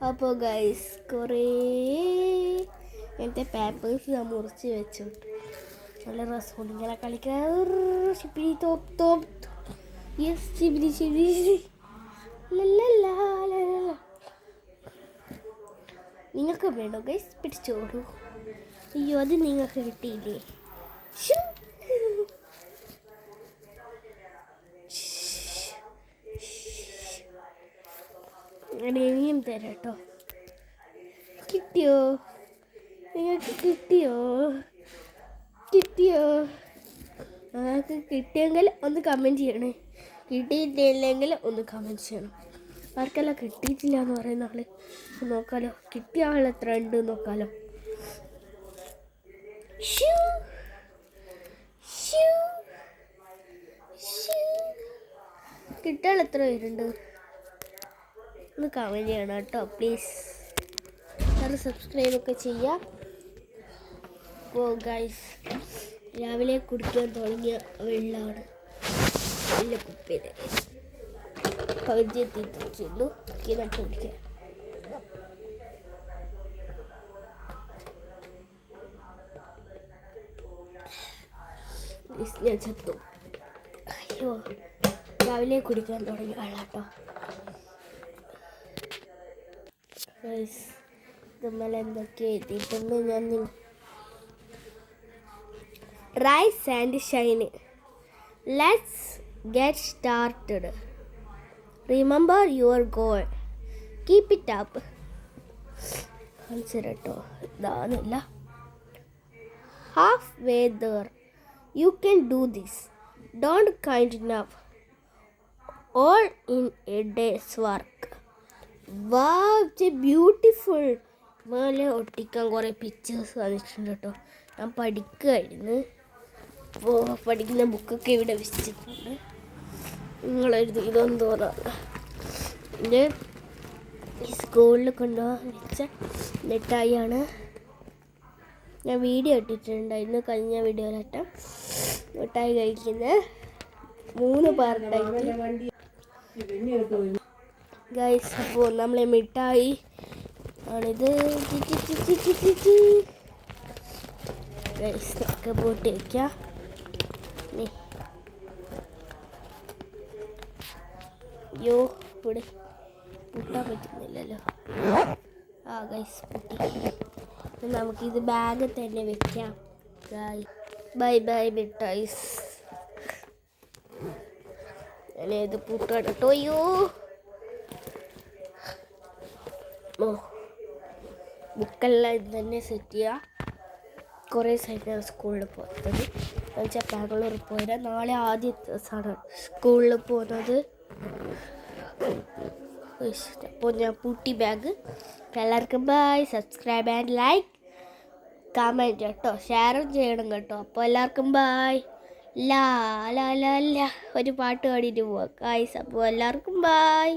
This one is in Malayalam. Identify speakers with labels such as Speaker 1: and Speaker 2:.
Speaker 1: അപ്പോൾ ഗൈസ് കുറേ ഇങ്ങനത്തെ പേപ്പേഴ്സ് ഞാൻ മുറിച്ച് വെച്ചു. നല്ല രസമുണ്ട് ഇങ്ങനെ കളിക്കാൻ. ഷിപ്പിരി തോപ്പ് തോപ്പ് യെസ് ഷിബിരി ഷിബിരി. നിങ്ങൾക്ക് വേണോ ഗൈസ്? പിടിച്ചോളൂ. അയ്യോ അത് നിങ്ങൾക്ക് കിട്ടിയില്ലേ? ഇനിയും തരാം കേട്ടോ. കിട്ടിയോ? നിങ്ങൾക്ക് കിട്ടിയോ? നിങ്ങൾക്ക് കിട്ടിയെങ്കിൽ ഒന്ന് കമൻറ്റ് ചെയ്യണേ. കിട്ടിയിട്ടില്ലെങ്കിൽ ഒന്ന് കമൻറ്റ് ചെയ്യണം. ആർക്കെല്ലാം കിട്ടിയിട്ടില്ല എന്ന് പറയുന്ന ആൾ നോക്കാലോ. കിട്ടിയ ആൾ എത്ര ഉണ്ട് നോക്കാലോ. കിട്ടിയ ആൾ എത്ര പേരുണ്ട് ഒന്ന് കമൻറ്റ് ചെയ്യണം കേട്ടോ പ്ലീസ്. അത് സബ്സ്ക്രൈബൊക്കെ ചെയ്യാം. ഓ ഗൈസ് രാവിലെ കുടിക്കാൻ തുടങ്ങിയ വെള്ളമാണ്. വലിയ കുപ്പിയിൽ പകുതി എത്തിയിട്ടുള്ളൂ. ഇതൊക്കെ കുടിക്കാം. ഞാൻ ചത്തു. അയ്യോ രാവിലെ കുടിക്കാൻ തുടങ്ങിയ വെള്ളാട്ടോ. ഇതുമ്മലെ എന്തൊക്കെ എത്തിയിട്ടുണ്ട്. ഞാൻ rise and shine. Let's get started. Remember your goal. Keep it up. കേട്ടോ ഇതാണില്ല. Halfway there. You can do this. Don't kind enough. All in a day's work. Wow it's beautiful. മേലെ ഒട്ടിക്കാൻ കുറേ പിക്ചേഴ്സ് വന്നിട്ടുണ്ട് കേട്ടോ. ഞാൻ പഠിക്കുമായിരുന്നു. അപ്പോൾ പഠിക്കുന്ന ബുക്കൊക്കെ ഇവിടെ വെച്ചിട്ടുണ്ട്. നിങ്ങളെഴുതി ഇതൊന്നും തോന്നാണ്. എൻ്റെ സ്കൂളിൽ കൊണ്ടുപോകാൻ വെച്ച മിഠായിയാണ്. ഞാൻ വീഡിയോ ഇട്ടിട്ടുണ്ടായിരുന്നു കഴിഞ്ഞ വീഡിയോയിലിട്ട്. മിഠായി കഴിക്കുന്നത് 3 പാർട്ടായിട്ട് ഗൈസ്. അപ്പോൾ നമ്മളെ മിഠായി ആണിത്. ഗൈസ് ഒക്കെ പോട്ട് വയ്ക്കാം. യോ ഇവിടെ പൊട്ടാൻ പറ്റുന്നില്ലല്ലോ. ആ ഗൈസ് പൊട്ടി. നമുക്കിത് ബാഗ് തന്നെ വെക്കാം. Bye bye മിഠായിസ്. ഞാനേത് പൂട്ടാണ് കേട്ടോ. അയ്യോ ബുക്കെല്ലാം ഇത് തന്നെ സെറ്റ് ചെയ്യുക. കുറേ സൈറ്റാണ് സ്കൂളിൽ പോകുന്നത്. എന്നുവെച്ചാൽ ബാംഗ്ലൂർ പോയത്. നാളെ ആദ്യത്തെ ദിവസമാണ് സ്കൂളിൽ പോകുന്നത്. അപ്പോൾ ഞാൻ പൂട്ടി ബാഗ്. എല്ലാവർക്കും bye. Subscribe and like comment കേട്ടോ. ഷെയറും ചെയ്യണം കേട്ടോ. അപ്പോൾ എല്ലാവർക്കും ബൈ. ലാ ലാ ലാ ലാ ഒരു പാട്ട് പാടിയിട്ട് പോവാം ഗൈസ്. അപ്പോൾ എല്ലാവർക്കും ബൈ.